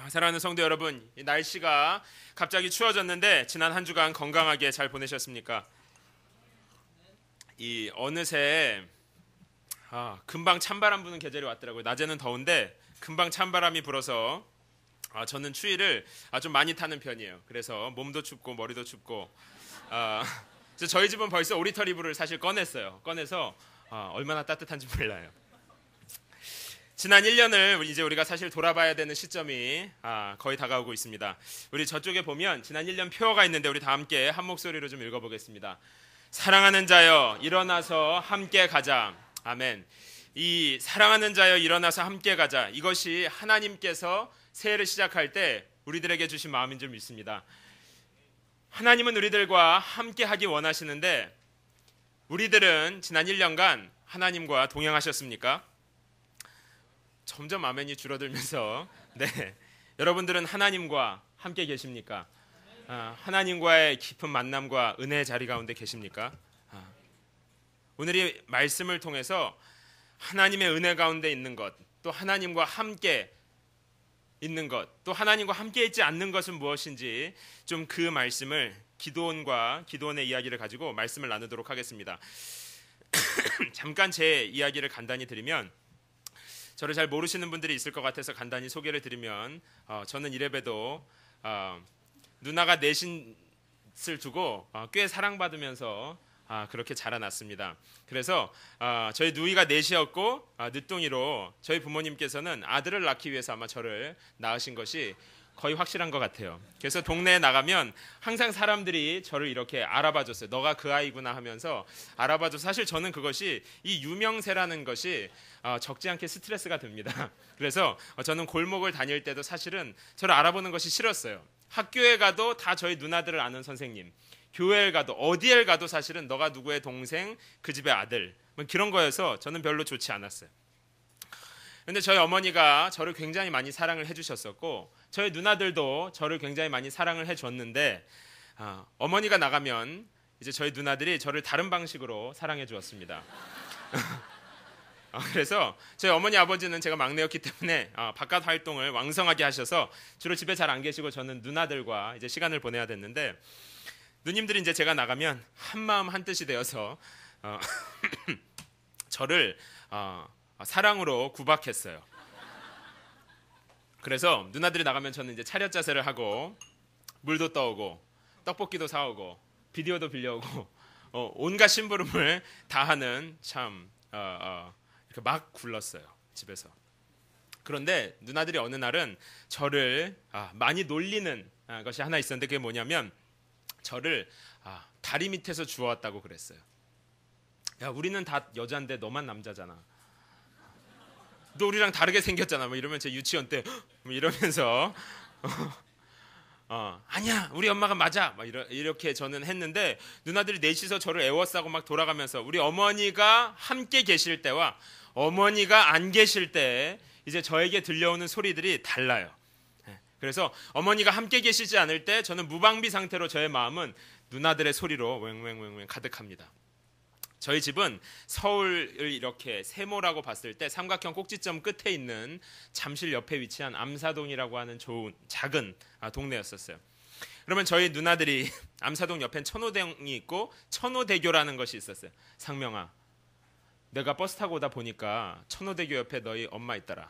사랑하는 성도 여러분, 이 날씨가 갑자기 추워졌는데 지난 한 주간 건강하게 잘 보내셨습니까? 이 어느새 금방 찬바람 부는 계절이 왔더라고요. 낮에는 더운데 금방 찬바람이 불어서 저는 추위를 좀 많이 타는 편이에요. 그래서 몸도 춥고 머리도 춥고 저희 집은 벌써 오리털 이불을 사실 꺼내서 얼마나 따뜻한지 몰라요. 지난 1년을 이제 우리가 사실 돌아봐야 되는 시점이 거의 다가오고 있습니다. 우리 저쪽에 보면 지난 1년 표어가 있는데 우리 다 함께 한 목소리로 좀 읽어보겠습니다. 사랑하는 자여 일어나서 함께 가자. 아멘. 이 사랑하는 자여 일어나서 함께 가자. 이것이 하나님께서 새해를 시작할 때 우리들에게 주신 마음인 줄 믿습니다. 하나님은 우리들과 함께 하기 원하시는데 우리들은 지난 1년간 하나님과 동행하셨습니까? 점점 아멘이 줄어들면서 여러분들은 하나님과 함께 계십니까? 하나님과의 깊은 만남과 은혜의 자리 가운데 계십니까? 오늘 이 말씀을 통해서 하나님의 은혜 가운데 있는 것, 또 하나님과 함께 있는 것, 또 하나님과 함께 있지 않는 것은 무엇인지 좀 그 말씀을 기도원의 이야기를 가지고 말씀을 나누도록 하겠습니다. 잠깐 제 이야기를 간단히 드리면, 저를 잘 모르시는 분들이 있을 것 같아서 간단히 소개를 드리면, 저는 이래봬도 누나가 넷을 두고 꽤 사랑받으면서 그렇게 자라났습니다. 그래서 저희 누이가 넷이었고 늦둥이로 저희 부모님께서는 아들을 낳기 위해서 아마 저를 낳으신 것이 거의 확실한 것 같아요. 그래서 동네에 나가면 항상 사람들이 저를 이렇게 알아봐줬어요. 너가 그 아이구나 하면서 알아봐줘서, 사실 저는 그것이 이 유명세라는 것이 적지 않게 스트레스가 됩니다. 그래서 저는 골목을 다닐 때도 사실은 저를 알아보는 것이 싫었어요. 학교에 가도 다 저희 누나들을 아는 선생님, 교회에 가도 어디에 가도 사실은 너가 누구의 동생, 그 집의 아들, 그런 거여서 저는 별로 좋지 않았어요. 근데 저희 어머니가 저를 굉장히 많이 사랑을 해주셨었고 저희 누나들도 저를 굉장히 많이 사랑을 해줬는데 어머니가 나가면 이제 저희 누나들이 저를 다른 방식으로 사랑해 주었습니다. 그래서 저희 어머니 아버지는 제가 막내였기 때문에 바깥 활동을 왕성하게 하셔서 주로 집에 잘 안 계시고 저는 누나들과 이제 시간을 보내야 됐는데, 누님들이 이제 제가 나가면 한 마음 한 뜻이 되어서 저를 사랑으로 구박했어요. 그래서 누나들이 나가면 저는 이제 차렷 자세를 하고 물도 떠오고 떡볶이도 사오고 비디오도 빌려오고 온갖 심부름을 다 하는 참 이렇게 막 굴렀어요, 집에서. 그런데 누나들이 어느 날은 저를 많이 놀리는 것이 하나 있었는데, 그게 뭐냐면 저를 다리 밑에서 주워왔다고 그랬어요. 야, 우리는 다 여잔데 너만 남자잖아. 너 우리랑 다르게 생겼잖아. 이러면 제 유치원 때 이러면서 아니야, 우리 엄마가 맞아. 이렇게 저는 했는데 누나들이 넷이서 저를 애워싸고 막 돌아가면서 우리 어머니가 함께 계실 때와 어머니가 안 계실 때 이제 저에게 들려오는 소리들이 달라요. 그래서 어머니가 함께 계시지 않을 때 저는 무방비 상태로 저의 마음은 누나들의 소리로 왱왱왱왱 가득합니다. 저희 집은 서울을 이렇게 세모라고 봤을 때 삼각형 꼭지점 끝에 있는 잠실 옆에 위치한 암사동이라고 하는 좋은 작은 동네였었어요. 그러면 저희 누나들이 암사동 옆엔 천호동이 있고 천호대교라는 것이 있었어요. 상명아, 내가 버스 타고 오다 보니까 천호대교 옆에 너희 엄마 있더라.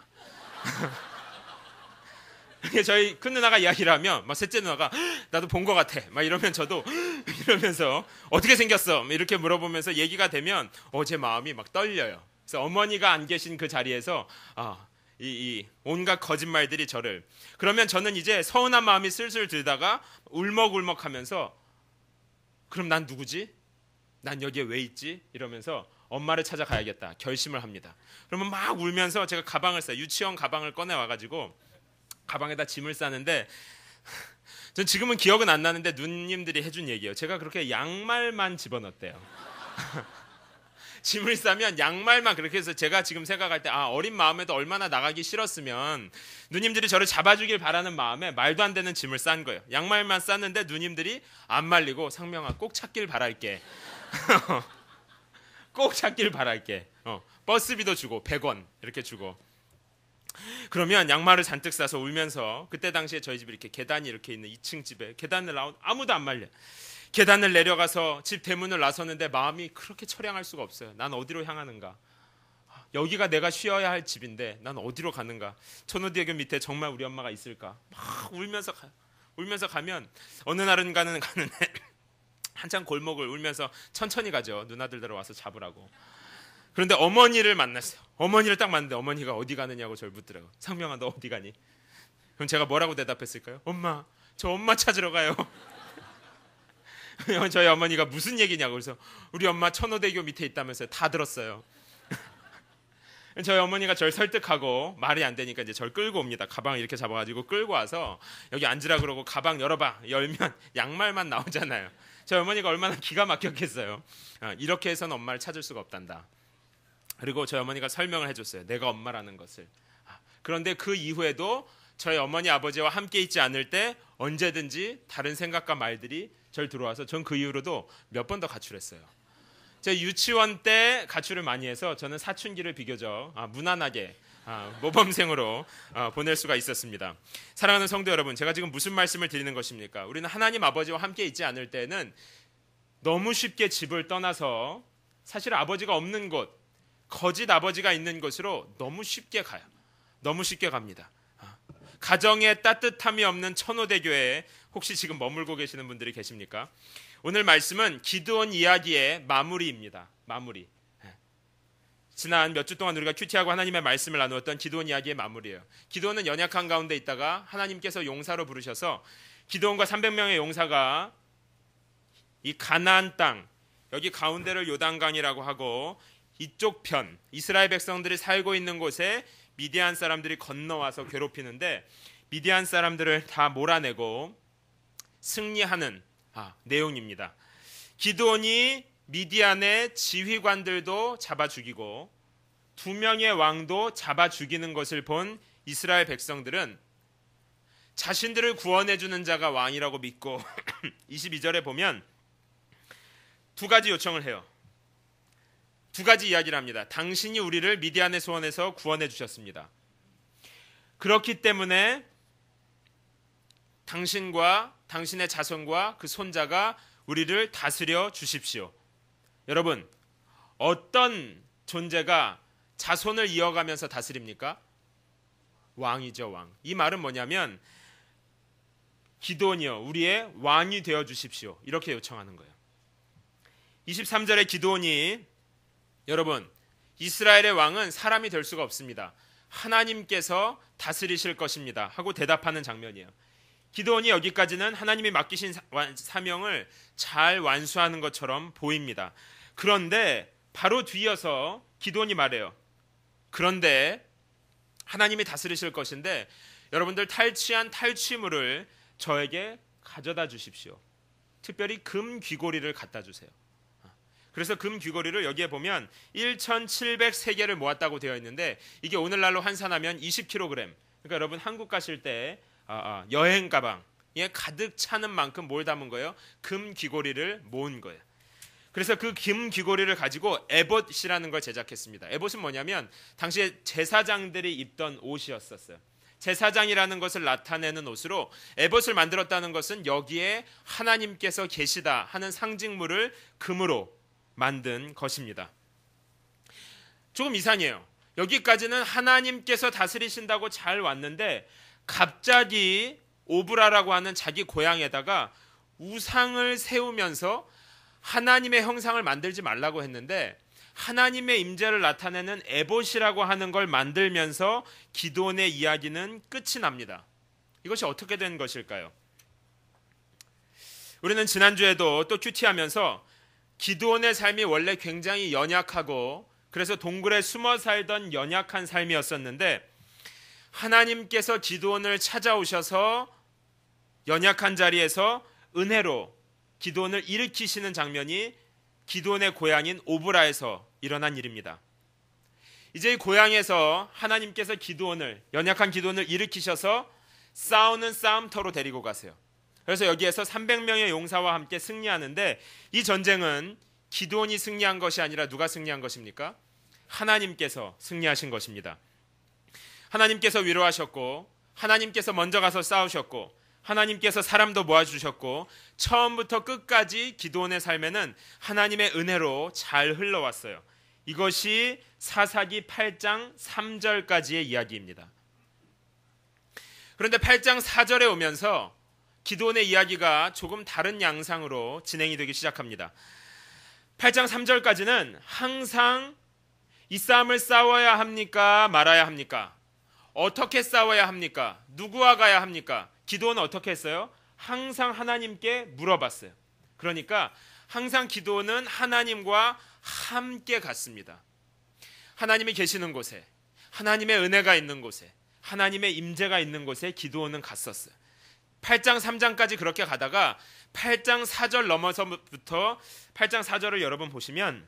저희 큰 누나가 이야기를 하면 셋째 누나가 나도 본 것 같아 이러면 저도 이러면서 어떻게 생겼어 이렇게 물어보면서 얘기가 되면 제 마음이 막 떨려요. 그래서 어머니가 안 계신 그 자리에서 이 온갖 거짓말들이 저를, 그러면 저는 이제 서운한 마음이 슬슬 들다가 울먹울먹하면서 그럼 난 누구지? 난 여기에 왜 있지? 이러면서 엄마를 찾아가야겠다 결심을 합니다. 그러면 막 울면서 제가 가방을 싸요. 유치원 가방을 꺼내 와가지고 가방에다 짐을 싸는데, 전 지금은 기억은 안 나는데 누님들이 해준 얘기예요. 제가 그렇게 양말만 집어넣었대요. 짐을 싸면 양말만, 그렇게 해서 제가 지금 생각할 때 어린 마음에도 얼마나 나가기 싫었으면 누님들이 저를 잡아주길 바라는 마음에 말도 안 되는 짐을 싼 거예요. 양말만 쌌는데 누님들이 안 말리고 상명아 꼭 찾길 바랄게. 꼭 찾길 바랄게. 버스비도 주고 100원 이렇게 주고. 그러면 양말을 잔뜩 싸서 울면서, 그때 당시에 저희 집이 이렇게 계단이 이렇게 있는 2층 집에 계단을 아무도 안 말려. 계단을 내려가서 집 대문을 나서는데 마음이 그렇게 처량할 수가 없어요. 난 어디로 향하는가? 여기가 내가 쉬어야 할 집인데 난 어디로 가는가? 천호대교 밑에 정말 우리 엄마가 있을까? 막 울면서 가면 어느 날은 가는데 한참 골목을 울면서 천천히 가죠. 누나들대로 와서 잡으라고. 그런데 어머니를 만났어요. 어머니를 딱 만났는데 어머니가 어디 가느냐고 저를 묻더라고요. 상명아, 너 어디 가니? 그럼 제가 뭐라고 대답했을까요? 엄마, 저 엄마 찾으러 가요. 저희 어머니가 무슨 얘기냐고. 그래서 우리 엄마 천호대교 밑에 있다면서요. 다 들었어요. 저희 어머니가 절 설득하고 말이 안 되니까 이제 절 끌고 옵니다. 가방을 이렇게 잡아가지고 끌고 와서 여기 앉으라 그러고 가방 열어봐. 열면 양말만 나오잖아요. 저희 어머니가 얼마나 기가 막혔겠어요. 이렇게 해서는 엄마를 찾을 수가 없단다. 그리고 저희 어머니가 설명을 해줬어요. 내가 엄마라는 것을. 그런데 그 이후에도 저희 어머니 아버지와 함께 있지 않을 때 언제든지 다른 생각과 말들이 절 들어와서 전 그 이후로도 몇 번 더 가출했어요. 제가 유치원 때 가출을 많이 해서 저는 사춘기를 비교적 무난하게 모범생으로 보낼 수가 있었습니다. 사랑하는 성도 여러분, 제가 지금 무슨 말씀을 드리는 것입니까? 우리는 하나님 아버지와 함께 있지 않을 때는 너무 쉽게 집을 떠나서 사실 아버지가 없는 곳, 거짓 아버지가 있는 곳으로 너무 쉽게 가요. 너무 쉽게 갑니다. 가정에 따뜻함이 없는 천호대교에 혹시 지금 머물고 계시는 분들이 계십니까? 오늘 말씀은 기드온 이야기의 마무리입니다. 마무리. 지난 몇 주 동안 우리가 큐티하고 하나님의 말씀을 나누었던 기드온 이야기의 마무리예요. 기드온은 연약한 가운데 있다가 하나님께서 용사로 부르셔서 기드온과 300명의 용사가 이 가나안 땅, 여기 가운데를 요단강이라고 하고 이쪽 편 이스라엘 백성들이 살고 있는 곳에 미디안 사람들이 건너와서 괴롭히는데 미디안 사람들을 다 몰아내고 승리하는 내용입니다. 기드온이 미디안의 지휘관들도 잡아 죽이고 2명의 왕도 잡아 죽이는 것을 본 이스라엘 백성들은 자신들을 구원해 주는 자가 왕이라고 믿고 22절에 보면 두 가지 요청을 해요. 두 가지 이야기를 합니다. 당신이 우리를 미디안의 소원에서 구원해 주셨습니다. 그렇기 때문에 당신과 당신의 자손과 그 손자가 우리를 다스려 주십시오. 여러분, 어떤 존재가 자손을 이어가면서 다스립니까? 왕이죠, 왕. 이 말은 뭐냐면 기드온이여, 우리의 왕이 되어 주십시오. 이렇게 요청하는 거예요. 23절에 기드온이, 여러분, 이스라엘의 왕은 사람이 될 수가 없습니다. 하나님께서 다스리실 것입니다. 하고 대답하는 장면이에요. 기드온이 여기까지는 하나님이 맡기신 사명을 잘 완수하는 것처럼 보입니다. 그런데 바로 뒤이어서 기드온이 말해요. 그런데 하나님이 다스리실 것인데 여러분들 탈취한 탈취물을 저에게 가져다 주십시오. 특별히 금 귀고리를 갖다 주세요. 그래서 금 귀고리를 여기에 보면 1,700세개를 모았다고 되어 있는데 이게 오늘날로 환산하면 20kg. 그러니까 여러분 한국 가실 때 여행 가방에 가득 차는 만큼 뭘 담은 거예요? 금 귀고리를 모은 거예요. 그래서 그 금 귀고리를 가지고 에봇이라는 걸 제작했습니다. 에봇은 뭐냐면 당시에 제사장들이 입던 옷이었었어요. 제사장이라는 것을 나타내는 옷으로 에봇을 만들었다는 것은 여기에 하나님께서 계시다 하는 상징물을 금으로 만든 것입니다. 조금 이상해요. 여기까지는 하나님께서 다스리신다고 잘 왔는데 갑자기 오브라라고 하는 자기 고향에다가 우상을 세우면서 하나님의 형상을 만들지 말라고 했는데 하나님의 임재를 나타내는 에봇이라고 하는 걸 만들면서 기드온의 이야기는 끝이 납니다. 이것이 어떻게 된 것일까요? 우리는 지난주에도 또 큐티하면서 기드온의 삶이 원래 굉장히 연약하고 그래서 동굴에 숨어 살던 연약한 삶이었었는데 하나님께서 기드온을 찾아오셔서 연약한 자리에서 은혜로 기드온을 일으키시는 장면이 기드온의 고향인 오브라에서 일어난 일입니다. 이제 이 고향에서 하나님께서 기드온을, 연약한 기드온을 일으키셔서 싸우는 싸움터로 데리고 가세요. 그래서 여기에서 300명의 용사와 함께 승리하는데 이 전쟁은 기드온이 승리한 것이 아니라 누가 승리한 것입니까? 하나님께서 승리하신 것입니다. 하나님께서 위로하셨고, 하나님께서 먼저 가서 싸우셨고, 하나님께서 사람도 모아주셨고, 처음부터 끝까지 기드온의 삶에는 하나님의 은혜로 잘 흘러왔어요. 이것이 사사기 8장 3절까지의 이야기입니다. 그런데 8장 4절에 오면서 기드온의 이야기가 조금 다른 양상으로 진행이 되기 시작합니다. 8장 3절까지는 항상 이 싸움을 싸워야 합니까? 말아야 합니까? 어떻게 싸워야 합니까? 누구와 가야 합니까? 기드온은 어떻게 했어요? 항상 하나님께 물어봤어요. 그러니까 항상 기드온은 하나님과 함께 갔습니다. 하나님이 계시는 곳에, 하나님의 은혜가 있는 곳에, 하나님의 임재가 있는 곳에 기드온은 갔었어요. 8장 3장까지 그렇게 가다가 8장 4절 넘어서부터 8장 4절을 여러분 보시면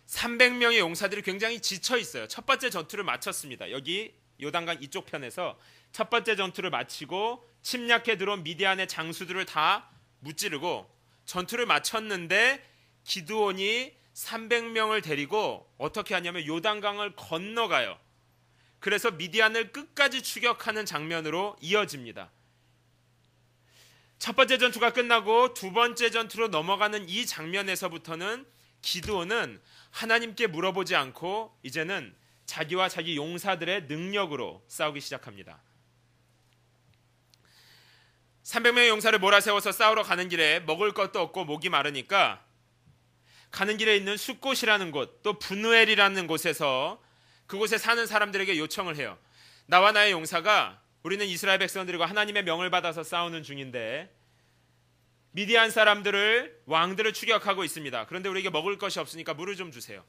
300명의 용사들이 굉장히 지쳐 있어요. 첫 번째 전투를 마쳤습니다. 여기 요단강 이쪽 편에서 첫 번째 전투를 마치고 침략해 들어온 미디안의 장수들을 다 무찌르고 전투를 마쳤는데 기드온이 300명을 데리고 어떻게 하냐면 요단강을 건너가요. 그래서 미디안을 끝까지 추격하는 장면으로 이어집니다. 첫 번째 전투가 끝나고 두 번째 전투로 넘어가는 이 장면에서부터는 기드온은 하나님께 물어보지 않고 이제는 자기와 자기 용사들의 능력으로 싸우기 시작합니다. 300명의 용사를 몰아세워서 싸우러 가는 길에 먹을 것도 없고 목이 마르니까 가는 길에 있는 숫곳이라는 곳, 또 브누엘이라는 곳에서 그곳에 사는 사람들에게 요청을 해요. 나와 나의 용사가 우리는 이스라엘 백성들과 하나님의 명을 받아서 싸우는 중인데 미디안 사람들을 왕들을 추격하고 있습니다. 그런데 우리에게 먹을 것이 없으니까 물을 좀 주세요.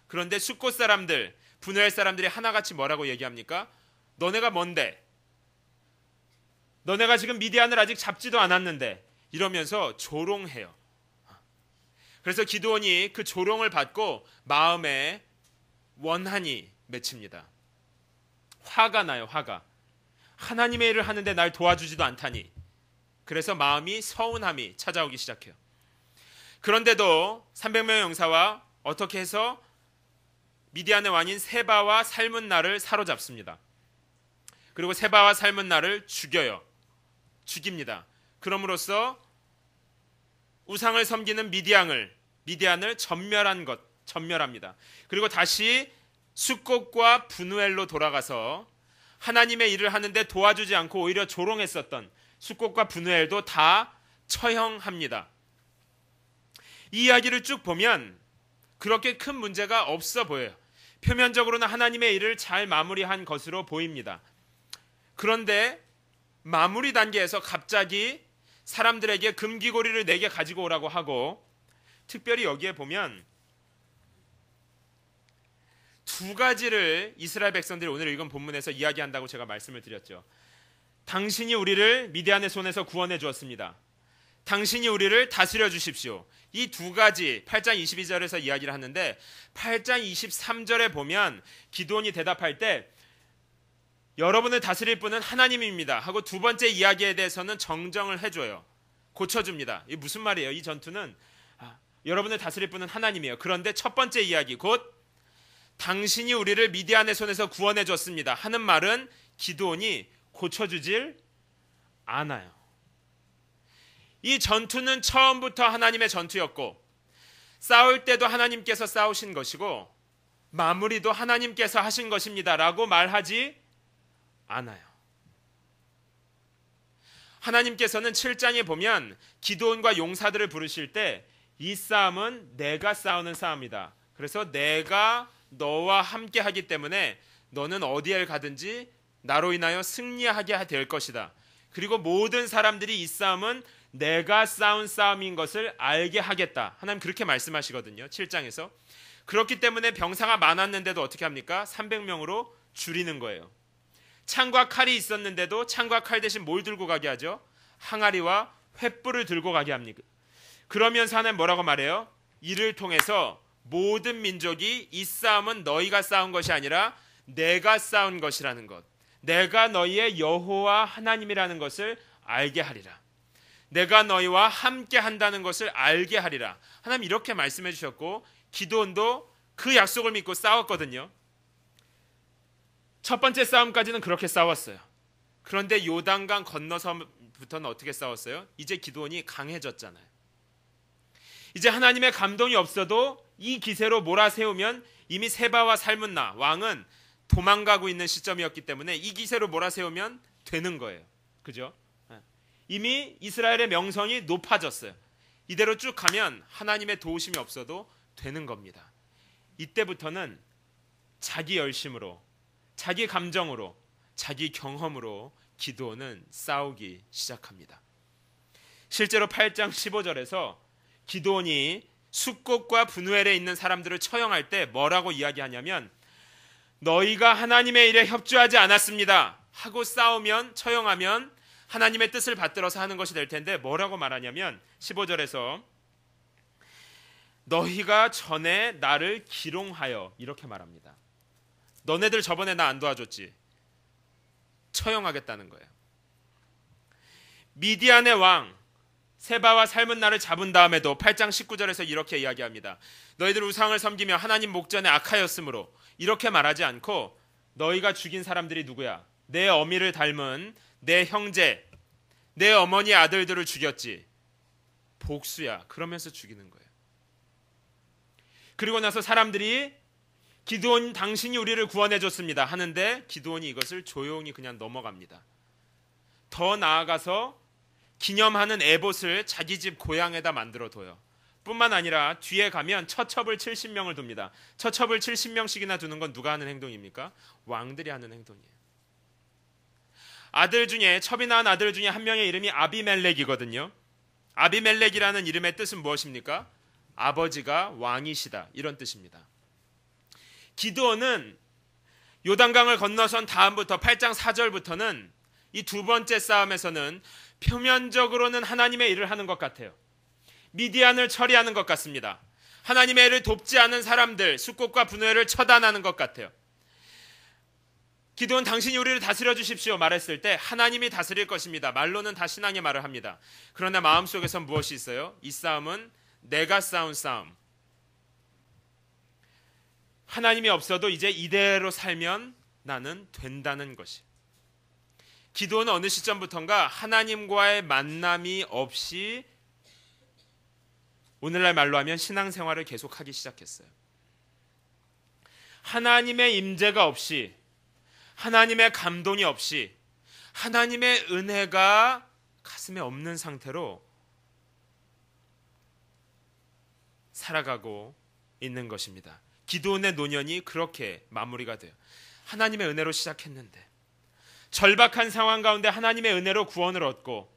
그런데 숫곳 사람들, 브누엘 사람들이 하나같이 뭐라고 얘기합니까? 너네가 뭔데? 너네가 지금 미디안을 아직 잡지도 않았는데 이러면서 조롱해요. 그래서 기드온이 그 조롱을 받고 마음에 원한이 맺힙니다. 화가 나요. 화가. 하나님의 일을 하는데 날 도와주지도 않다니. 그래서 마음이 서운함이 찾아오기 시작해요. 그런데도 300명의 용사와 어떻게 해서 미디안의 왕인 세바와 살문나를 사로잡습니다. 그리고 세바와 살문나를 죽입니다. 그럼으로써 우상을 섬기는 미디안을 전멸합니다. 그리고 다시 숫곳과 브누엘로 돌아가서 하나님의 일을 하는데 도와주지 않고 오히려 조롱했었던 숫곳과 브누엘도 다 처형합니다. 이 이야기를 쭉 보면 그렇게 큰 문제가 없어 보여요. 표면적으로는 하나님의 일을 잘 마무리한 것으로 보입니다. 그런데 마무리 단계에서 갑자기 사람들에게 금귀고리를 4개 가지고 오라고 하고, 특별히 여기에 보면 두 가지를 이스라엘 백성들이 오늘 읽은 본문에서 이야기한다고 제가 말씀을 드렸죠. 당신이 우리를 미디안의 손에서 구원해 주었습니다. 당신이 우리를 다스려 주십시오. 이 두 가지 8장 22절에서 이야기를 하는데 8장 23절에 보면 기드온이 대답할 때 여러분을 다스릴 분은 하나님입니다 하고 두 번째 이야기에 대해서는 정정을 해줘요. 고쳐줍니다. 이게 무슨 말이에요? 이 전투는 여러분을 다스릴 분은 하나님이에요. 그런데 첫 번째 이야기 곧 당신이 우리를 미디안의 손에서 구원해 줬습니다 하는 말은 기드온이 고쳐주질 않아요. 이 전투는 처음부터 하나님의 전투였고 싸울 때도 하나님께서 싸우신 것이고 마무리도 하나님께서 하신 것입니다 라고 말하지 않아요. 하나님께서는 7장에 보면 기드온과 용사들을 부르실 때 이 싸움은 내가 싸우는 싸움이다. 그래서 내가 너와 함께 하기 때문에 너는 어디에 가든지 나로 인하여 승리하게 될 것이다. 그리고 모든 사람들이 이 싸움은 내가 싸운 싸움인 것을 알게 하겠다. 하나님 그렇게 말씀하시거든요. 7장에서. 그렇기 때문에 병사가 많았는데도 어떻게 합니까? 300명으로 줄이는 거예요. 창과 칼이 있었는데도 창과 칼 대신 뭘 들고 가게 하죠? 항아리와 횃불을 들고 가게 합니다. 그러면서 하나님 뭐라고 말해요? 이를 통해서 모든 민족이 이 싸움은 너희가 싸운 것이 아니라 내가 싸운 것이라는 것, 내가 너희의 여호와 하나님이라는 것을 알게 하리라. 내가 너희와 함께 한다는 것을 알게 하리라. 하나님 이렇게 말씀해 주셨고 기드온도 그 약속을 믿고 싸웠거든요. 첫 번째 싸움까지는 그렇게 싸웠어요. 그런데 요단강 건너서부터는 어떻게 싸웠어요? 이제 기드온이 강해졌잖아요. 이제 하나님의 감동이 없어도 이 기세로 몰아세우면 이미 세바와 살문나 왕은 도망가고 있는 시점이었기 때문에 이 기세로 몰아세우면 되는 거예요. 그죠? 이미 이스라엘의 명성이 높아졌어요. 이대로 쭉 가면 하나님의 도우심이 없어도 되는 겁니다. 이때부터는 자기 열심으로, 자기 감정으로, 자기 경험으로 기드온은 싸우기 시작합니다. 실제로 8장 15절에서 기드온이 숫곳과 분우엘에 있는 사람들을 처형할 때 뭐라고 이야기하냐면 너희가 하나님의 일에 협조하지 않았습니다 하고 싸우면, 처형하면 하나님의 뜻을 받들어서 하는 것이 될 텐데 뭐라고 말하냐면 15절에서 너희가 전에 나를 기롱하여, 이렇게 말합니다. 너네들 저번에 나 안 도와줬지? 처형하겠다는 거예요. 미디안의 왕 세바와 살문나를 잡은 다음에도 8장 19절에서 이렇게 이야기합니다. 너희들 우상을 섬기며 하나님 목전에 악하였으므로, 이렇게 말하지 않고 너희가 죽인 사람들이 누구야? 내 어미를 닮은 내 형제, 내 어머니 아들들을 죽였지. 복수야. 그러면서 죽이는 거예요. 그리고 나서 사람들이 기드온 당신이 우리를 구원해 줬습니다 하는데 기드온이 이것을 조용히 그냥 넘어갑니다. 더 나아가서 기념하는 에봇을 자기 집 고향에다 만들어 둬요. 뿐만 아니라 뒤에 가면 처첩을 70명을 둡니다. 처첩을 70명씩이나 두는 건 누가 하는 행동입니까? 왕들이 하는 행동이에요. 아들 중에, 첩이 낳은 아들 중에 한 명의 이름이 아비멜렉이거든요. 아비멜렉이라는 이름의 뜻은 무엇입니까? 아버지가 왕이시다, 이런 뜻입니다. 기드온은 요단강을 건너선 다음부터 8장 4절부터는 이 두 번째 싸움에서는 표면적으로는 하나님의 일을 하는 것 같아요. 미디안을 처리하는 것 같습니다. 하나님의 일을 돕지 않은 사람들, 숫곳과 분우엘을 처단하는 것 같아요. 기드온 당신이 우리를 다스려 주십시오 말했을 때 하나님이 다스릴 것입니다. 말로는 다 신앙의 말을 합니다. 그러나 마음속에선 무엇이 있어요? 이 싸움은 내가 싸운 싸움. 하나님이 없어도 이제 이대로 살면 나는 된다는 것이. 기드온은 어느 시점부터인가 하나님과의 만남이 없이, 오늘날 말로 하면 신앙생활을 계속하기 시작했어요. 하나님의 임재가 없이, 하나님의 감동이 없이, 하나님의 은혜가 가슴에 없는 상태로 살아가고 있는 것입니다. 기드온의 노년이 그렇게 마무리가 돼요. 하나님의 은혜로 시작했는데 절박한 상황 가운데 하나님의 은혜로 구원을 얻고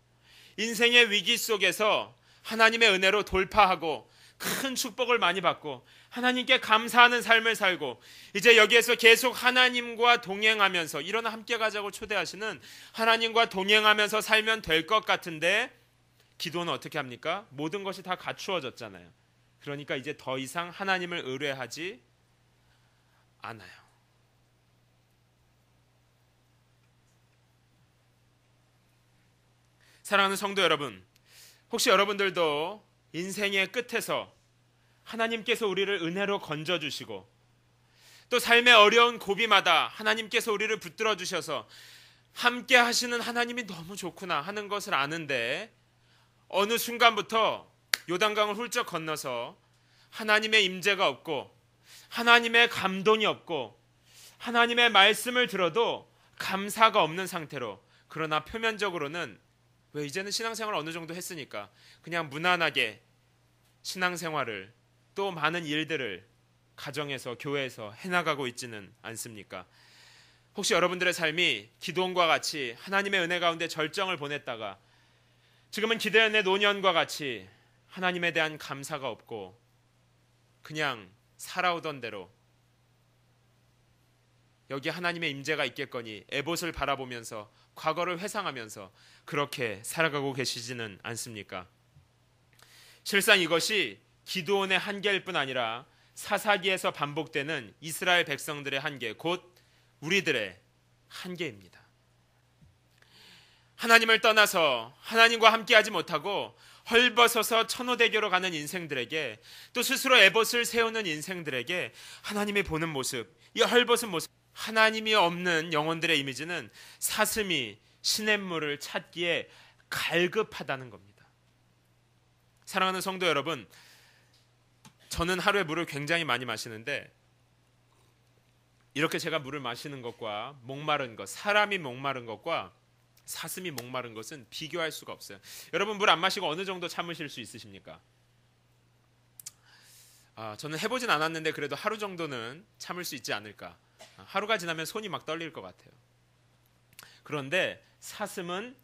인생의 위기 속에서 하나님의 은혜로 돌파하고 큰 축복을 많이 받고 하나님께 감사하는 삶을 살고 이제 여기에서 계속 하나님과 동행하면서, 일어나 함께 가자고 초대하시는 하나님과 동행하면서 살면 될 것 같은데 기도는 어떻게 합니까? 모든 것이 다 갖추어졌잖아요. 그러니까 이제 더 이상 하나님을 의뢰하지 않아요. 사랑하는 성도 여러분, 혹시 여러분들도 인생의 끝에서 하나님께서 우리를 은혜로 건져주시고 또 삶의 어려운 고비마다 하나님께서 우리를 붙들어 주셔서 함께 하시는 하나님이 너무 좋구나 하는 것을 아는데 어느 순간부터 요단강을 훌쩍 건너서 하나님의 임재가 없고 하나님의 감동이 없고 하나님의 말씀을 들어도 감사가 없는 상태로, 그러나 표면적으로는 왜 이제는 신앙생활을 어느 정도 했으니까 그냥 무난하게 신앙생활을 또 많은 일들을 가정에서 교회에서 해나가고 있지는 않습니까? 혹시 여러분들의 삶이 기드온과 같이 하나님의 은혜 가운데 절정을 보냈다가 지금은 기드온의 노년과 같이 하나님에 대한 감사가 없고 그냥 살아오던 대로 여기 하나님의 임재가 있겠거니 에봇을 바라보면서 과거를 회상하면서 그렇게 살아가고 계시지는 않습니까? 실상 이것이 기드온의 한계일 뿐 아니라 사사기에서 반복되는 이스라엘 백성들의 한계, 곧 우리들의 한계입니다. 하나님을 떠나서 하나님과 함께하지 못하고 헐벗어서 천호대교로 가는 인생들에게, 또 스스로 에봇을 세우는 인생들에게 하나님이 보는 모습, 이 헐벗은 모습, 하나님이 없는 영혼들의 이미지는 사슴이 시냇물을 찾기에 갈급하다는 겁니다. 사랑하는 성도 여러분, 저는 하루에 물을 굉장히 많이 마시는데 이렇게 제가 물을 마시는 것과 목마른 것, 사람이 목마른 것과 사슴이 목마른 것은 비교할 수가 없어요. 여러분 물 안 마시고 어느 정도 참으실 수 있으십니까? 저는 해보진 않았는데 그래도 하루 정도는 참을 수 있지 않을까. 하루가 지나면 손이 막 떨릴 것 같아요. 그런데 사슴은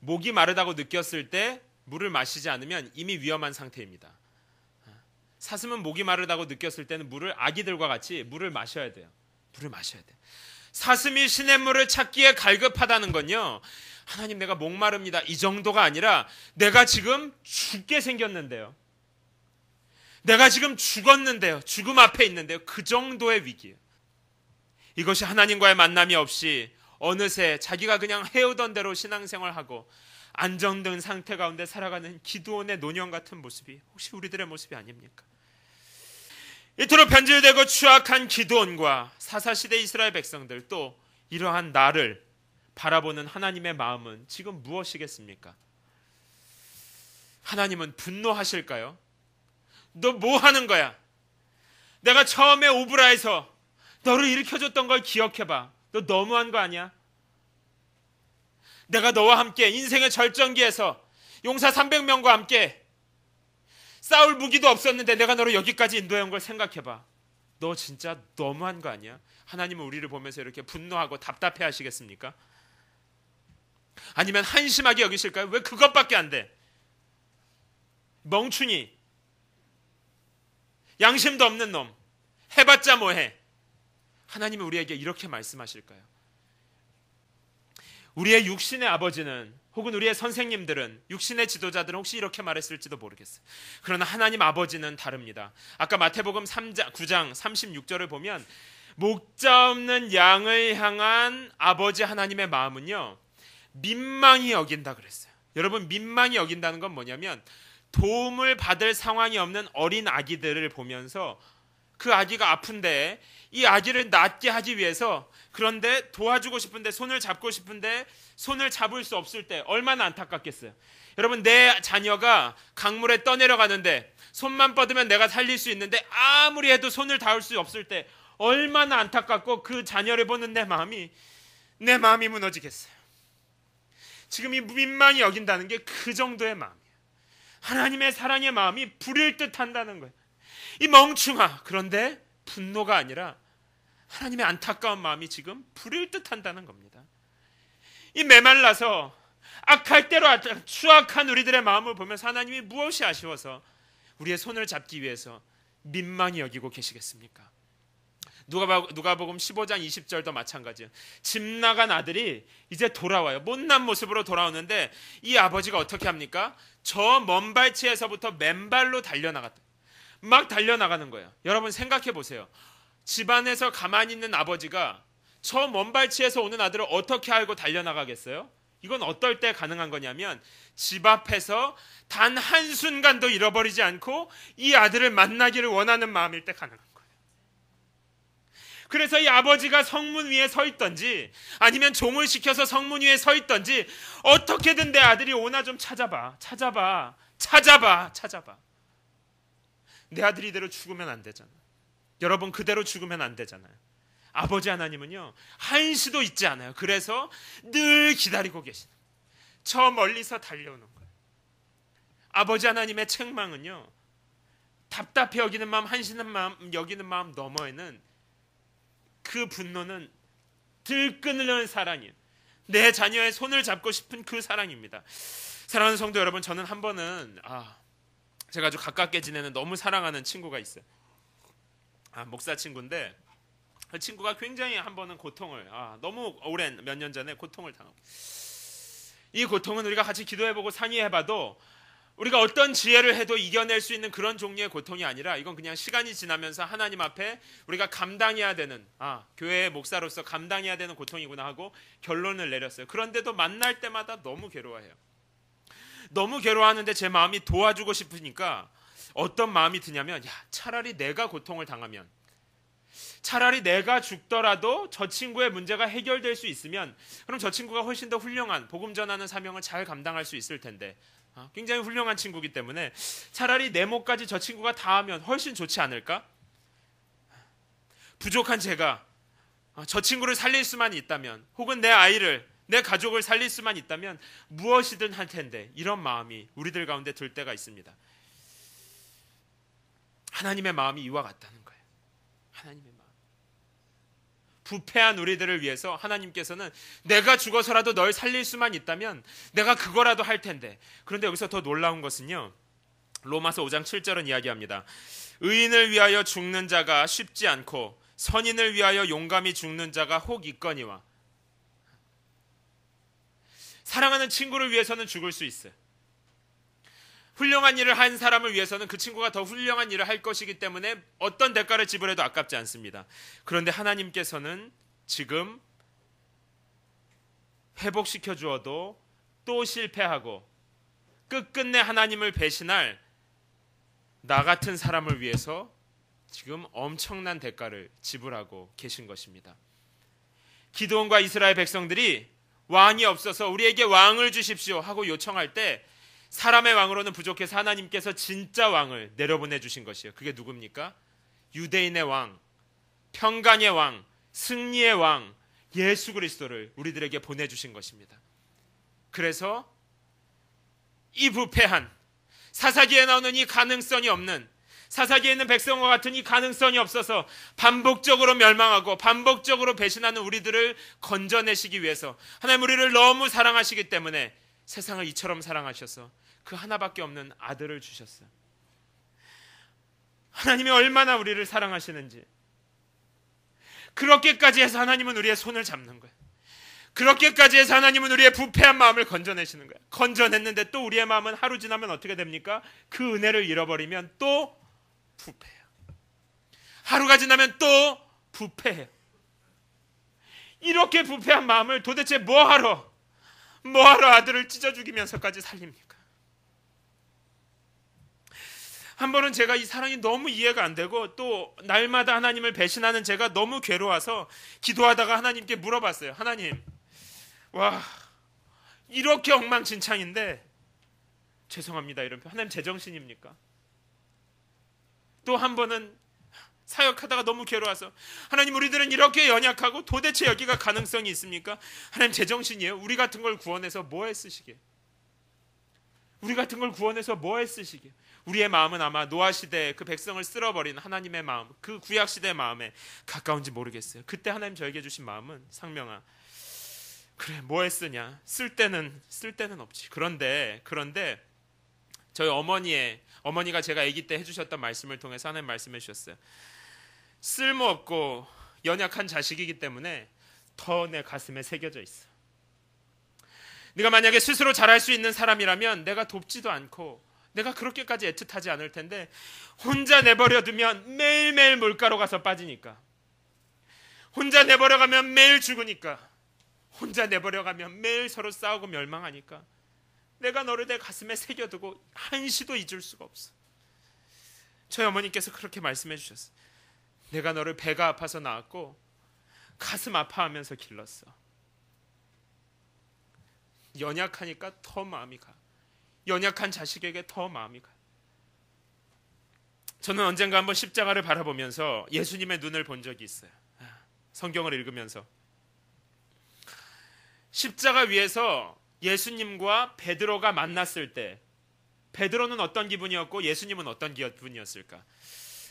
목이 마르다고 느꼈을 때 물을 마시지 않으면 이미 위험한 상태입니다. 사슴은 목이 마르다고 느꼈을 때는 물을 아기들과 같이 물을 마셔야 돼요. 물을 마셔야 돼요. 사슴이 시냇물을 찾기에 갈급하다는 건요, 하나님 내가 목마릅니다 이 정도가 아니라 내가 지금 죽게 생겼는데요, 내가 지금 죽었는데요, 죽음 앞에 있는데요, 그 정도의 위기예요. 이것이 하나님과의 만남이 없이 어느새 자기가 그냥 해오던 대로 신앙생활하고 안정된 상태 가운데 살아가는 기드온의 노년 같은 모습이 혹시 우리들의 모습이 아닙니까? 이토록 변질되고 추악한 기드온과 사사시대 이스라엘 백성들, 또 이러한 나를 바라보는 하나님의 마음은 지금 무엇이겠습니까? 하나님은 분노하실까요? 너 뭐 하는 거야? 내가 처음에 오브라에서 너를 일으켜줬던 걸 기억해봐. 너 너무한 거 아니야? 내가 너와 함께 인생의 절정기에서 용사 300명과 함께 싸울 무기도 없었는데 내가 너를 여기까지 인도해온 걸 생각해봐. 너 진짜 너무한 거 아니야? 하나님은 우리를 보면서 이렇게 분노하고 답답해 하시겠습니까? 아니면 한심하게 여기실까요? 왜 그것밖에 안 돼? 멍충이, 양심도 없는 놈, 해봤자 뭐해? 하나님은 우리에게 이렇게 말씀하실까요? 우리의 육신의 아버지는, 혹은 우리의 선생님들은, 육신의 지도자들은 혹시 이렇게 말했을지도 모르겠어요. 그러나 하나님 아버지는 다릅니다. 아까 마태복음 9장 36절을 보면 목자 없는 양을 향한 아버지 하나님의 마음은요, 민망히 여긴다 그랬어요. 여러분, 민망히 여긴다는 건 뭐냐면 도움을 받을 상황이 없는 어린 아기들을 보면서 그 아기가 아픈데 이 아기를 낫게 하기 위해서, 그런데 도와주고 싶은데, 손을 잡고 싶은데 손을 잡을 수 없을 때 얼마나 안타깝겠어요. 여러분, 내 자녀가 강물에 떠내려가는데 손만 뻗으면 내가 살릴 수 있는데 아무리 해도 손을 닿을 수 없을 때 얼마나 안타깝고 그 자녀를 보는 내 마음이 무너지겠어요. 지금 이 민망히 여긴다는 게 그 정도의 마음이에요. 하나님의 사랑의 마음이 불일 듯 한다는 거예요. 이 멍충아. 그런데 분노가 아니라 하나님의 안타까운 마음이 지금 불일 듯 한다는 겁니다. 이 메말라서 악할 대로 추악한 우리들의 마음을 보면서 하나님이 무엇이 아쉬워서 우리의 손을 잡기 위해서 민망히 여기고 계시겠습니까? 누가복음 15장 20절도 마찬가지예요. 집 나간 아들이 이제 돌아와요. 못난 모습으로 돌아오는데 이 아버지가 어떻게 합니까? 저 먼 발치에서부터 맨발로 달려나갔다. 막 달려나가는 거예요. 여러분 생각해 보세요. 집안에서 가만히 있는 아버지가 저 먼 발치에서 오는 아들을 어떻게 알고 달려나가겠어요? 이건 어떨 때 가능한 거냐면 집 앞에서 단 한순간도 잃어버리지 않고 이 아들을 만나기를 원하는 마음일 때 가능한 거예요. 그래서 이 아버지가 성문 위에 서 있던지 아니면 종을 시켜서 성문 위에 서 있던지 어떻게든 내 아들이 오나 좀 찾아봐. 내 아들이 이대로 죽으면 안 되잖아. 여러분, 그대로 죽으면 안 되잖아요. 아버지 하나님은요, 한시도 잊지 않아요. 그래서 늘 기다리고 계시는 거예요. 저 멀리서 달려오는 거예요. 아버지 하나님의 책망은요, 답답해 여기는 마음, 한시는 마음, 여기는 마음 너머에는 그 분노는 들끓는 사랑이에요. 내 자녀의 손을 잡고 싶은 그 사랑입니다. 사랑하는 성도 여러분, 저는 한 번은 제가 아주 가깝게 지내는 너무 사랑하는 친구가 있어요. 목사 친구인데 그 친구가 굉장히 한 번은 고통을 너무 오랜 몇 년 전에 고통을 당하고, 이 고통은 우리가 같이 기도해보고 상의해봐도 우리가 어떤 지혜를 해도 이겨낼 수 있는 그런 종류의 고통이 아니라 이건 그냥 시간이 지나면서 하나님 앞에 우리가 감당해야 되는, 교회의 목사로서 감당해야 되는 고통이구나 하고 결론을 내렸어요. 그런데도 만날 때마다 너무 괴로워해요. 너무 괴로워하는데 제 마음이 도와주고 싶으니까 어떤 마음이 드냐면, 차라리 내가 고통을 당하면 차라리 내가 죽더라도 저 친구의 문제가 해결될 수 있으면 그럼 저 친구가 훨씬 더 훌륭한 복음 전하는 사명을 잘 감당할 수 있을 텐데 굉장히 훌륭한 친구이기 때문에 차라리 내 몫까지 저 친구가 다 하면 훨씬 좋지 않을까? 부족한 제가 저 친구를 살릴 수만 있다면 혹은 내 아이를 내 가족을 살릴 수만 있다면 무엇이든 할 텐데 이런 마음이 우리들 가운데 들 때가 있습니다. 하나님의 마음이 이와 같다는 거예요. 하나님의 마음. 부패한 우리들을 위해서 하나님께서는 내가 죽어서라도 널 살릴 수만 있다면 내가 그거라도 할 텐데. 그런데 여기서 더 놀라운 것은요. 로마서 5장 7절은 이야기합니다. 의인을 위하여 죽는 자가 쉽지 않고 선인을 위하여 용감히 죽는 자가 혹 있거니와. 사랑하는 친구를 위해서는 죽을 수 있어요. 훌륭한 일을 한 사람을 위해서는 그 친구가 더 훌륭한 일을 할 것이기 때문에 어떤 대가를 지불해도 아깝지 않습니다. 그런데 하나님께서는 지금 회복시켜 주어도 또 실패하고 끝끝내 하나님을 배신할 나 같은 사람을 위해서 지금 엄청난 대가를 지불하고 계신 것입니다. 기드온과 이스라엘 백성들이 왕이 없어서 우리에게 왕을 주십시오 하고 요청할 때 사람의 왕으로는 부족해서 하나님께서 진짜 왕을 내려보내 주신 것이에요. 그게 누굽니까? 유대인의 왕, 평강의 왕, 승리의 왕 예수 그리스도를 우리들에게 보내주신 것입니다. 그래서 이 부패한 사사기에 나오는 이 가능성이 없는 사사기에 있는 백성과 같은 이 가능성이 없어서 반복적으로 멸망하고 반복적으로 배신하는 우리들을 건져내시기 위해서 하나님 우리를 너무 사랑하시기 때문에 세상을 이처럼 사랑하셔서 그 하나밖에 없는 아들을 주셨어요. 하나님이 얼마나 우리를 사랑하시는지 그렇게까지 해서 하나님은 우리의 손을 잡는 거예요. 그렇게까지 해서 하나님은 우리의 부패한 마음을 건져내시는 거예요. 건져냈는데 또 우리의 마음은 하루 지나면 어떻게 됩니까? 그 은혜를 잃어버리면 또 부패해요. 하루가 지나면 또 부패해요. 이렇게 부패한 마음을 도대체 뭐하러 아들을 찢어 죽이면서까지 살립니까? 한 번은 제가 이 사랑이 너무 이해가 안 되고 또 날마다 하나님을 배신하는 제가 너무 괴로워서 기도하다가 하나님께 물어봤어요. 하나님, 와 이렇게 엉망진창인데 죄송합니다 이런 표 하나님 제정신입니까? 또 한 번은 사역하다가 너무 괴로워서 하나님 우리들은 이렇게 연약하고 도대체 여기가 가능성이 있습니까? 하나님 제정신이에요? 우리 같은 걸 구원해서 뭐에 쓰시게? 우리 같은 걸 구원해서 뭐에 쓰시게? 우리의 마음은 아마 노아 시대에 그 백성을 쓸어버린 하나님의 마음, 그 구약 시대의 마음에 가까운지 모르겠어요. 그때 하나님 저에게 주신 마음은 상명아, 그래 뭐에 쓰냐? 쓸 때는 없지. 그런데 저희 어머니가 제가 아기 때 해주셨던 말씀을 통해서 하나님 말씀해 주셨어요. 쓸모없고 연약한 자식이기 때문에 더 내 가슴에 새겨져 있어. 네가 만약에 스스로 잘할 수 있는 사람이라면 내가 돕지도 않고 내가 그렇게까지 애틋하지 않을 텐데 혼자 내버려두면 매일매일 물가로 가서 빠지니까, 혼자 내버려가면 매일 죽으니까, 혼자 내버려가면 매일 서로 싸우고 멸망하니까 내가 너를 내 가슴에 새겨두고 한시도 잊을 수가 없어. 저희 어머니께서 그렇게 말씀해 주셨어요. 내가 너를 배가 아파서 낳았고 가슴 아파하면서 길렀어. 연약하니까 더 마음이 가. 연약한 자식에게 더 마음이 가. 저는 언젠가 한번 십자가를 바라보면서 예수님의 눈을 본 적이 있어요. 성경을 읽으면서 십자가 위에서 예수님과 베드로가 만났을 때 베드로는 어떤 기분이었고 예수님은 어떤 기분이었을까?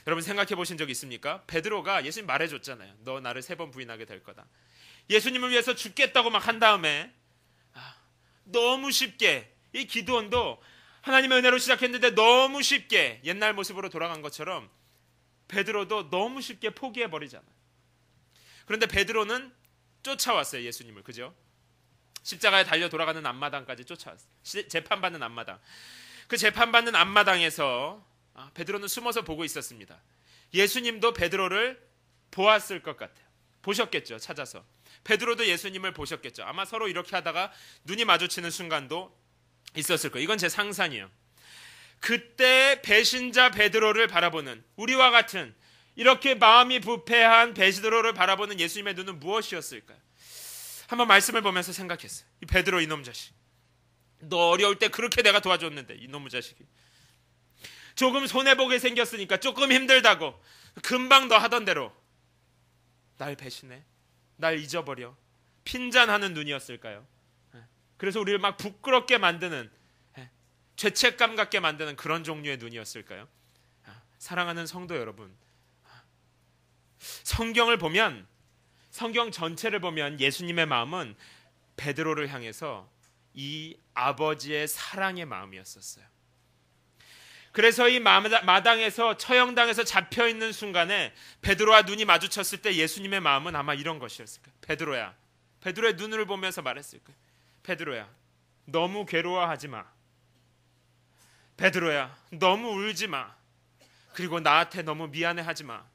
여러분 생각해 보신 적 있습니까? 베드로가 예수님 말해줬잖아요. 너 나를 3번 부인하게 될 거다. 예수님을 위해서 죽겠다고 막 한 다음에 너무 쉽게 이 기드온도 하나님의 은혜로 시작했는데 너무 쉽게 옛날 모습으로 돌아간 것처럼 베드로도 너무 쉽게 포기해버리잖아요. 그런데 베드로는 쫓아왔어요. 예수님을. 그죠? 십자가에 달려 돌아가는 앞마당까지 쫓아왔어요. 재판받는 앞마당. 그 재판받는 앞마당에서 베드로는 숨어서 보고 있었습니다. 예수님도 베드로를 보았을 것 같아요. 보셨겠죠. 찾아서. 베드로도 예수님을 보셨겠죠. 아마 서로 이렇게 하다가 눈이 마주치는 순간도 있었을 거예요. 이건 제 상상이에요. 그때 배신자 베드로를 바라보는 우리와 같은 이렇게 마음이 부패한 베드로를 바라보는 예수님의 눈은 무엇이었을까요? 한번 말씀을 보면서 생각했어요. 이 베드로 이놈 자식, 너 어려울 때 그렇게 내가 도와줬는데 이놈의 자식이 조금 손해보게 생겼으니까 조금 힘들다고 금방 너 하던 대로 날 배신해, 날 잊어버려, 핀잔하는 눈이었을까요? 그래서 우리를 막 부끄럽게 만드는, 죄책감 갖게 만드는 그런 종류의 눈이었을까요? 사랑하는 성도 여러분, 성경을 보면, 성경 전체를 보면 예수님의 마음은 베드로를 향해서 이 아버지의 사랑의 마음이었었어요. 그래서 이 마당에서, 처형당에서 잡혀있는 순간에 베드로와 눈이 마주쳤을 때 예수님의 마음은 아마 이런 것이었을 거예요. 베드로야, 베드로의 눈을 보면서 말했을 거예요. 베드로야, 너무 괴로워하지 마. 베드로야, 너무 울지 마. 그리고 나한테 너무 미안해하지 마.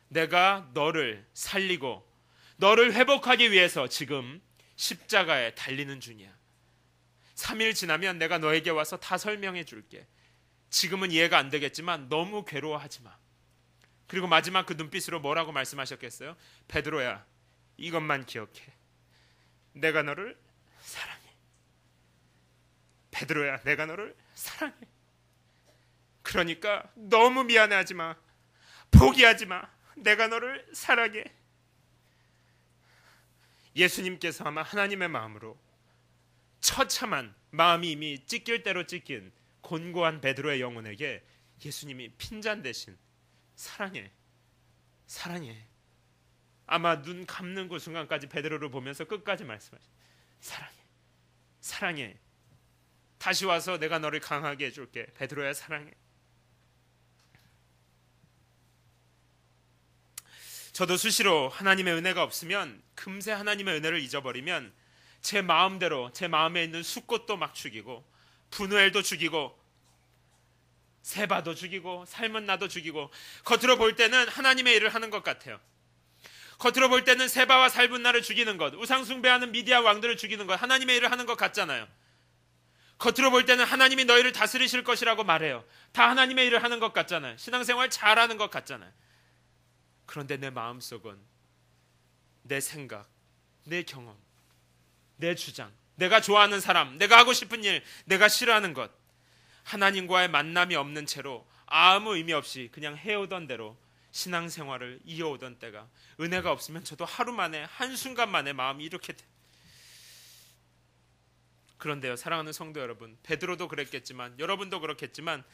내가 너를 살리고 너를 회복하기 위해서 지금 십자가에 달리는 중이야. 3일 지나면 내가 너에게 와서 다 설명해 줄게. 지금은 이해가 안 되겠지만 너무 괴로워하지 마. 그리고 마지막 그 눈빛으로 뭐라고 말씀하셨겠어요? 베드로야, 이것만 기억해. 내가 너를 사랑해. 베드로야, 내가 너를 사랑해. 그러니까 너무 미안해하지 마. 포기하지 마. 내가 너를 사랑해. 예수님께서 아마 하나님의 마음으로 처참한, 마음이 이미 찢길 대로 찢긴 곤고한 베드로의 영혼에게 예수님이 핀잔 대신 사랑해, 사랑해. 아마 눈 감는 그 순간까지 베드로를 보면서 끝까지 말씀하셔. 사랑해, 사랑해. 다시 와서 내가 너를 강하게 해줄게. 베드로야, 사랑해. 저도 수시로 하나님의 은혜가 없으면, 금세 하나님의 은혜를 잊어버리면 제 마음대로, 제 마음에 있는 숫꽃도 막 죽이고, 분우엘도 죽이고, 세바도 죽이고, 삶은 나도 죽이고, 겉으로 볼 때는 하나님의 일을 하는 것 같아요. 겉으로 볼 때는 세바와 살분나를 죽이는 것, 우상숭배하는 미디안 왕들을 죽이는 것, 하나님의 일을 하는 것 같잖아요. 겉으로 볼 때는 하나님이 너희를 다스리실 것이라고 말해요. 다 하나님의 일을 하는 것 같잖아요. 신앙생활 잘하는 것 같잖아요. 그런데 내 마음속은, 내 생각, 내 경험, 내 주장, 내가 좋아하는 사람, 내가 하고 싶은 일, 내가 싫어하는 것, 하나님과의 만남이 없는 채로 아무 의미 없이 그냥 해오던 대로 신앙생활을 이어오던 때가, 은혜가 없으면 저도 하루 만에, 한순간 만에 마음이 이렇게 돼. 그런데요, 사랑하는 성도 여러분, 베드로도 그랬겠지만 여러분도 그렇겠지만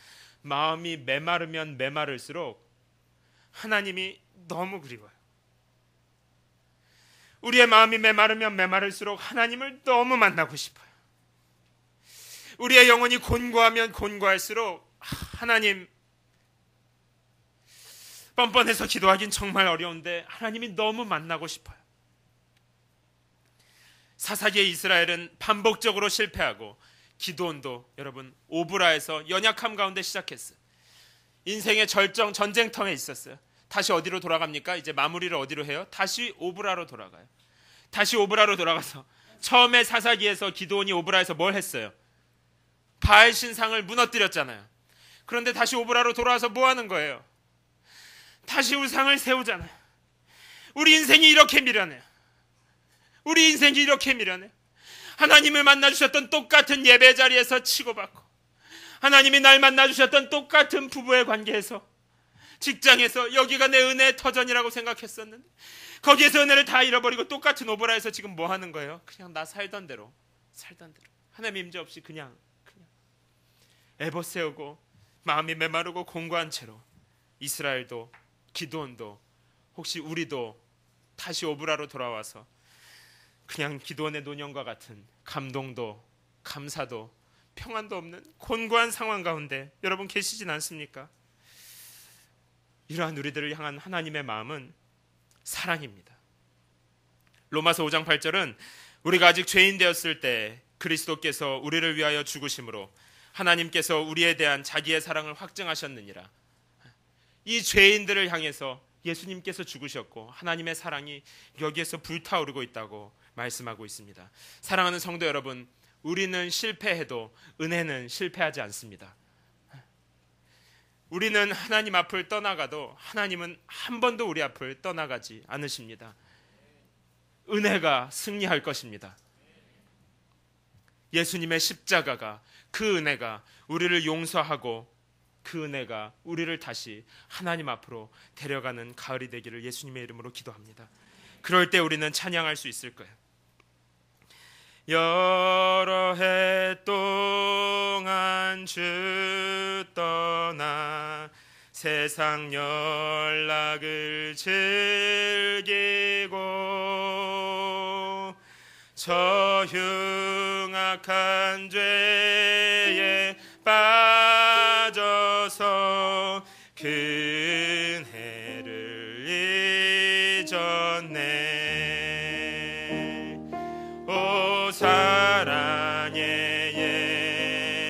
마음이 메마르면 메마를수록 하나님이 너무 그리워요. 우리의 마음이 메마르면 메마를수록 하나님을 너무 만나고 싶어요. 우리의 영혼이 곤고하면 곤고할수록 하나님, 뻔뻔해서 기도하긴 정말 어려운데 하나님이 너무 만나고 싶어요. 사사기의 이스라엘은 반복적으로 실패하고, 기드온도 여러분 오브라에서 연약함 가운데 시작했어요. 인생의 절정, 전쟁터에 있었어요. 다시 어디로 돌아갑니까? 이제 마무리를 어디로 해요? 다시 오브라로 돌아가요. 다시 오브라로 돌아가서 처음에 사사기에서 기드온이 오브라에서 뭘 했어요? 바알 신상을 무너뜨렸잖아요. 그런데 다시 오브라로 돌아와서 뭐 하는 거예요? 다시 우상을 세우잖아요. 우리 인생이 이렇게 미련해요. 우리 인생이 이렇게 미련해요. 하나님을 만나주셨던 똑같은 예배 자리에서 치고받고, 하나님이 날 만나주셨던 똑같은 부부의 관계에서, 직장에서 여기가 내 은혜의 터전이라고 생각했었는데 거기에서 은혜를 다 잃어버리고 똑같은 오브라에서 지금 뭐 하는 거예요? 그냥 나 살던 대로 하나님 임재 없이 그냥 애버 세우고 마음이 메마르고 공고한 채로, 이스라엘도 기드온도, 혹시 우리도 다시 오브라로 돌아와서 그냥 기드온의 노년과 같은 감동도 감사도 평안도 없는 곤고한 상황 가운데 여러분 계시진 않습니까? 이러한 우리들을 향한 하나님의 마음은 사랑입니다. 로마서 5장 8절은 우리가 아직 죄인 되었을 때 그리스도께서 우리를 위하여 죽으심으로 하나님께서 우리에 대한 자기의 사랑을 확증하셨느니라. 이 죄인들을 향해서 예수님께서 죽으셨고 하나님의 사랑이 여기에서 불타오르고 있다고 말씀하고 있습니다. 사랑하는 성도 여러분, 우리는 실패해도 은혜는 실패하지 않습니다. 우리는 하나님 앞을 떠나가도 하나님은 한 번도 우리 앞을 떠나가지 않으십니다. 은혜가 승리할 것입니다. 예수님의 십자가가, 그 은혜가 우리를 용서하고 그 은혜가 우리를 다시 하나님 앞으로 데려가는 가을이 되기를 예수님의 이름으로 기도합니다. 그럴 때 우리는 찬양할 수 있을 거예요. 여러 해 동안 주 떠나 세상 연락을 즐기고 저 흉악한 죄에 빠져서 그 은혜를 잊었네. 오 사랑의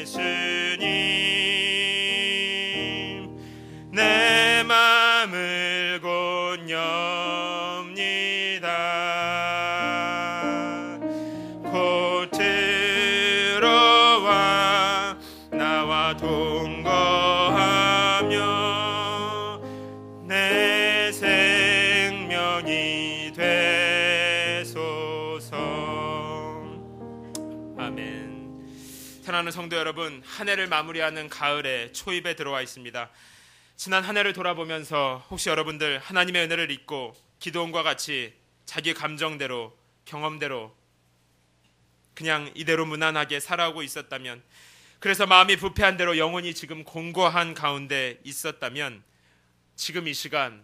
예수님, 내 맘을 곧 엽니다. 곧 들어와 나와 동거하며 내 생명이 되소서. 아멘. 사랑하는 성도 여러분, 한 해를 마무리하는 가을의 초입에 들어와 있습니다. 지난 한 해를 돌아보면서 혹시 여러분들 하나님의 은혜를 잊고 기도원과 같이 자기 감정대로, 경험대로 그냥 이대로 무난하게 살아오고 있었다면, 그래서 마음이 부패한 대로 영혼이 지금 공고한 가운데 있었다면, 지금 이 시간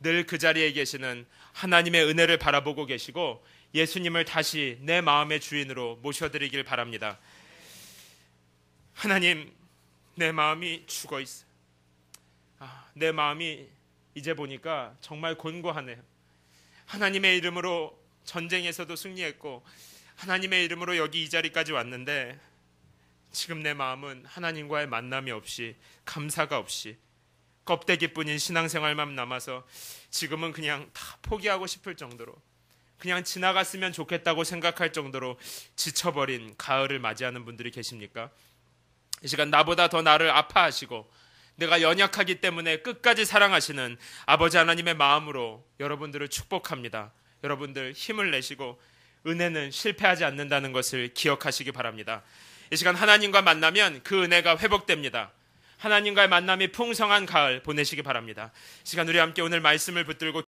늘 그 자리에 계시는 하나님의 은혜를 바라보고 계시고 예수님을 다시 내 마음의 주인으로 모셔드리길 바랍니다. 하나님, 내 마음이 죽어 있어요. 내 마음이 이제 보니까 정말 곤고하네요. 하나님의 이름으로 전쟁에서도 승리했고 하나님의 이름으로 여기 이 자리까지 왔는데 지금 내 마음은 하나님과의 만남이 없이, 감사가 없이 껍데기뿐인 신앙생활만 남아서 지금은 그냥 다 포기하고 싶을 정도로, 그냥 지나갔으면 좋겠다고 생각할 정도로 지쳐버린 가을을 맞이하는 분들이 계십니까? 이 시간 나보다 더 나를 아파하시고 내가 연약하기 때문에 끝까지 사랑하시는 아버지 하나님의 마음으로 여러분들을 축복합니다. 여러분들 힘을 내시고 은혜는 실패하지 않는다는 것을 기억하시기 바랍니다. 이 시간 하나님과 만나면 그 은혜가 회복됩니다. 하나님과의 만남이 풍성한 가을 보내시기 바랍니다. 이 시간 우리 함께 오늘 말씀을 붙들고